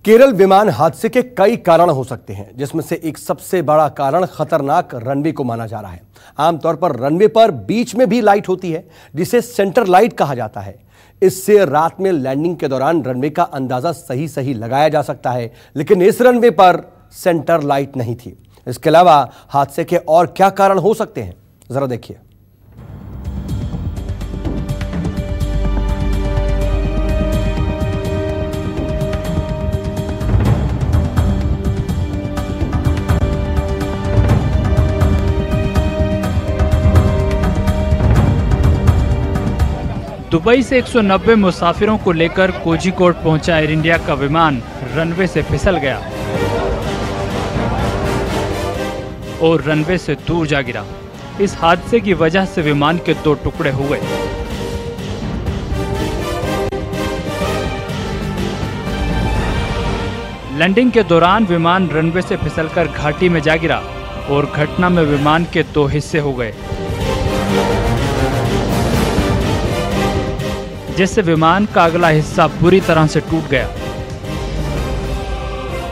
केरल विमान हादसे के कई कारण हो सकते हैं, जिसमें से एक सबसे बड़ा कारण खतरनाक रनवे को माना जा रहा है। आमतौर पर रनवे पर बीच में भी लाइट होती है, जिसे सेंटर लाइट कहा जाता है। इससे रात में लैंडिंग के दौरान रनवे का अंदाजा सही लगाया जा सकता है, लेकिन इस रनवे पर सेंटर लाइट नहीं थी। इसके अलावा हादसे के और क्या कारण हो सकते हैं, जरा देखिए। दुबई से 190 मुसाफिरों को लेकर कोझिकोड पहुंचा एयर इंडिया का विमान रनवे से फिसल गया और रनवे से दूर जा गिरा। इस हादसे की वजह से विमान के 2 टुकड़े हुए। लैंडिंग के दौरान विमान रनवे से फिसलकर घाटी में जा गिरा और घटना में विमान के 2 हिस्से हो गए, जिससे विमान का अगला हिस्सा बुरी तरह से टूट गया।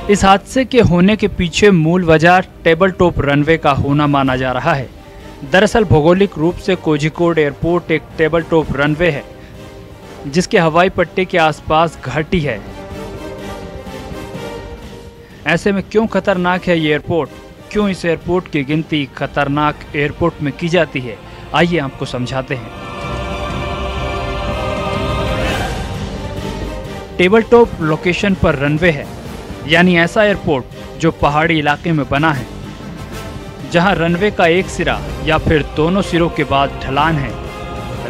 इस हादसे के होने के पीछे मूल वजह टेबल टॉप रनवे का होना माना जा रहा है। दरअसल भौगोलिक रूप से कोझिकोड एयरपोर्ट एक टेबल टॉप रनवे है, जिसके हवाई पट्टी के आसपास घाटी है। ऐसे में क्यों खतरनाक है ये एयरपोर्ट, क्यों इस एयरपोर्ट की गिनती खतरनाक एयरपोर्ट में की जाती है, आइए आपको समझाते हैं। टेबल टॉप लोकेशन पर रनवे है, यानी ऐसा एयरपोर्ट जो पहाड़ी इलाके में बना है, जहां रनवे का एक सिरा या फिर दोनों सिरों के बाद ढलान है।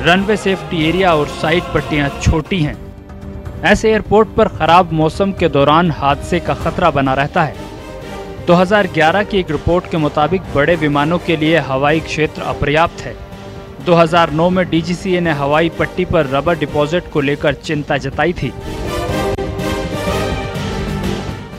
रनवे सेफ्टी एरिया और साइड पट्टियां छोटी हैं। ऐसे एयरपोर्ट पर खराब मौसम के दौरान हादसे का खतरा बना रहता है। 2011 की एक रिपोर्ट के मुताबिक बड़े विमानों के लिए हवाई क्षेत्र अपर्याप्त है। 2009 में DGCA ने हवाई पट्टी पर रबर डिपॉजिट को लेकर चिंता जताई थी।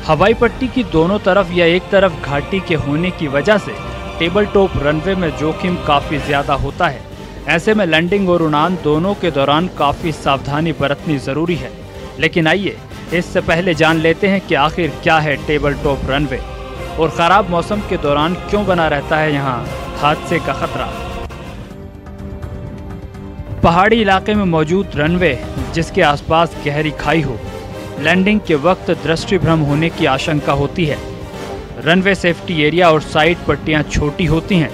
हवाई पट्टी की दोनों तरफ या एक तरफ घाटी के होने की वजह से टेबल टॉप रनवे में जोखिम काफी ज्यादा होता है। ऐसे में लैंडिंग और उड़ान दोनों के दौरान काफी सावधानी बरतनी जरूरी है। लेकिन आइए इससे पहले जान लेते हैं कि आखिर क्या है टेबल टॉप रनवे और खराब मौसम के दौरान क्यों बना रहता है यहाँ हादसे का खतरा। पहाड़ी इलाके में मौजूद रनवे, जिसके आसपास गहरी खाई हो, लैंडिंग के वक्त दृष्टि भ्रम होने की आशंका होती है। रनवे सेफ्टी एरिया और साइड पट्टियां छोटी होती हैं।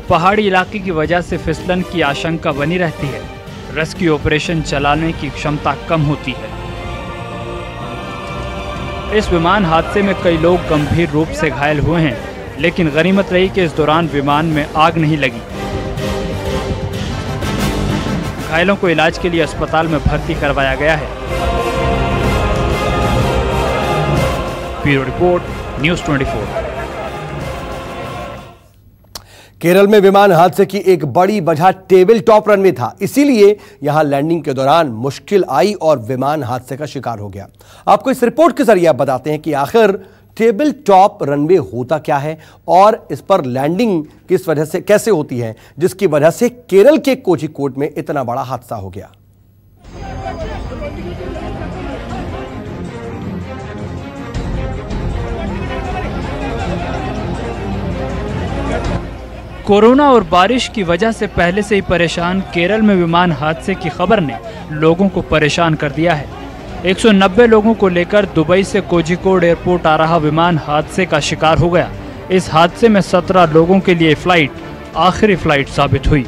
पहाड़ी इलाके की वजह से फिसलन की आशंका बनी रहती है। रेस्क्यू ऑपरेशन चलाने की क्षमता कम होती है। इस विमान हादसे में कई लोग गंभीर रूप से घायल हुए हैं, लेकिन गनीमत रही कि इस दौरान विमान में आग नहीं लगी। घायलों को इलाज के लिए अस्पताल में भर्ती करवाया गया है। Bureau report, news 24। केरल में विमान हादसे की एक बड़ी वजह टेबल टॉप रनवे था, इसीलिए यहां लैंडिंग के दौरान मुश्किल आई और विमान हादसे का शिकार हो गया। आपको इस रिपोर्ट के जरिए बताते हैं कि आखिर टेबल टॉप रनवे होता क्या है और इस पर लैंडिंग किस वजह से कैसे होती है, जिसकी वजह से केरल के कोझिकोड में इतना बड़ा हादसा हो गया। कोरोना और बारिश की वजह से पहले से ही परेशान केरल में विमान हादसे की खबर ने लोगों को परेशान कर दिया है। 190 लोगों को लेकर दुबई से कोझिकोड एयरपोर्ट आ रहा विमान हादसे का शिकार हो गया। इस हादसे में 17 लोगों के लिए फ्लाइट आखिरी फ्लाइट साबित हुई,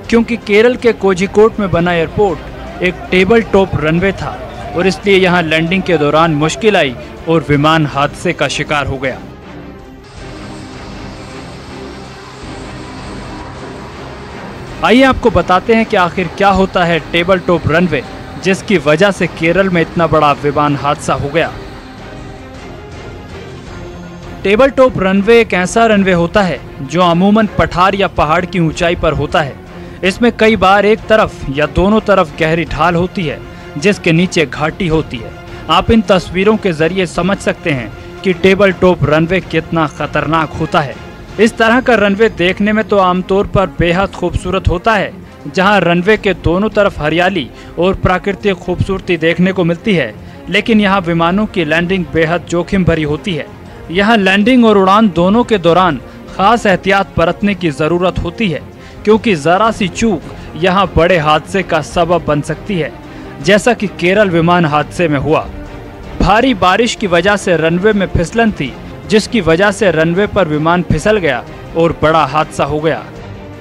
क्योंकि केरल के कोझिकोड में बना एयरपोर्ट एक टेबल टॉप रनवे था और इसलिए यहाँ लैंडिंग के दौरान मुश्किल आई और विमान हादसे का शिकार हो गया। आइए आपको बताते हैं कि आखिर क्या होता है टेबल टॉप रनवे, जिसकी वजह से केरल में इतना बड़ा विमान हादसा हो गया। टेबल टॉप रनवे एक ऐसा रनवे होता है जो अमूमन पठार या पहाड़ की ऊंचाई पर होता है। इसमें कई बार एक तरफ या दोनों तरफ गहरी ढाल होती है, जिसके नीचे घाटी होती है। आप इन तस्वीरों के जरिए समझ सकते हैं कि टेबल टॉप रनवे कितना खतरनाक होता है। इस तरह का रनवे देखने में तो आमतौर पर बेहद खूबसूरत होता है, जहां रनवे के दोनों तरफ हरियाली और प्राकृतिक खूबसूरती देखने को मिलती है, लेकिन यहाँ विमानों की लैंडिंग बेहद जोखिम भरी होती है। यहाँ लैंडिंग और उड़ान दोनों के दौरान खास एहतियात बरतने की जरूरत होती है, क्योंकि जरा सी चूक यहाँ बड़े हादसे का सबब बन सकती है, जैसा कि केरल विमान हादसे में हुआ। भारी बारिश की वजह से रनवे में फिसलन थी, जिसकी वजह से रनवे पर विमान फिसल गया और बड़ा हादसा हो गया।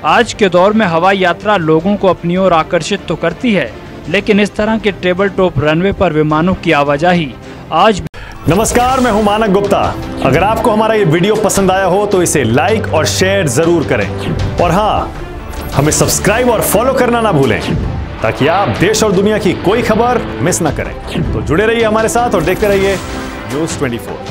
आज के दौर में हवाई यात्रा लोगों को अपनी ओर आकर्षित तो करती है, लेकिन इस तरह के टेबल टॉप रनवे पर विमानों की आवाजाही आज। नमस्कार, मैं हूं मानक गुप्ता। अगर आपको हमारा ये वीडियो पसंद आया हो तो इसे लाइक और शेयर जरूर करें, और हाँ, हमें सब्सक्राइब और फॉलो करना ना भूलें, ताकि आप देश और दुनिया की कोई खबर मिस ना करें। तो जुड़े रहिए हमारे साथ और देखते रहिए न्यूज़ 24।